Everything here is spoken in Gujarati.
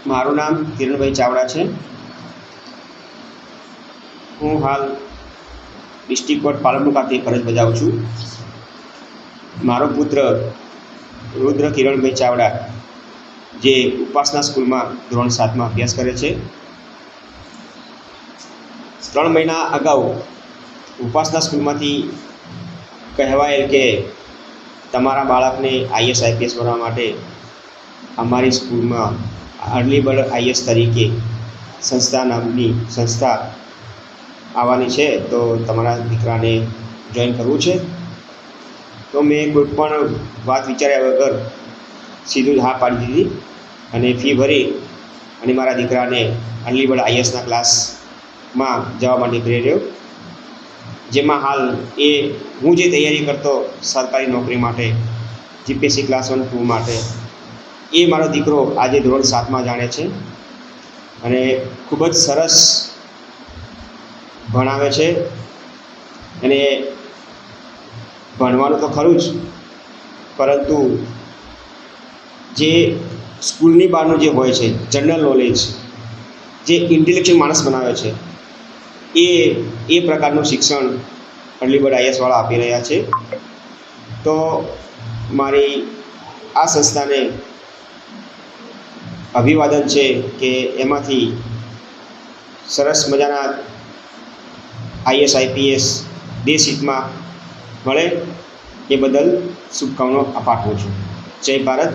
મારું નામ કિરણભાઈ ચાવડા છે. હું હાલ ડિસ્ટ્રિક્ટ કોર્ટ પાલનપુર ખાતે ફરજ બજાવું છું. મારો પુત્ર રુદ્ર કિરણભાઈ ચાવડા જે ઉપાસના સ્કૂલમાં ધોરણ 7માં અભ્યાસ કરે છે. 3 મહિના અગાઉ ઉપાસના સ્કૂલમાંથી કહેવાયેલ કે તમારા બાળકને IAS IPS બનવા માટે અમારી સ્કૂલમાં અર્લી બર્ડ IAS તરીકે સંસ્થા નામની સંસ્થા આવવાની છે, તો તમારા દીકરાને જોઈન કરવું છે. તો મેં કોઈ પણ વાત વિચાર્યા વગર સીધું જ હા પાડી દીધી અને ફી ભરી અને મારા દીકરાને અર્લી બર્ડ IASના ક્લાસમાં જવા માટે પ્રેર્યો. જેમાં હાલ હું જે તૈયારી કરતો સરકારી નોકરી માટે, GPSC ક્લાસ 1 2 માટે, એ મારો દીકરો આજે ધોરણ 7માં જાણે છે અને ખૂબ જ સરસ ભણાવે છે. અને ભણવાનું તો ખરું જ, પરંતુ જે સ્કૂલની બહારનું જે હોય છે જનરલ નોલેજ, જે ઇન્ટેલેક્ચ્યુઅલ માણસ બનાવે છે, એ પ્રકારનું શિક્ષણ અર્લી બર્ડ IASવાળા આપી રહ્યા છે. તો મારી આ સંસ્થાને અભિવાદન છે કે એમાંથી સરસ મજાના IAS IPS દેશ હિતમાં મળે, એ બદલ શુભકામનાઓ પાઠવું છું. જય ભારત.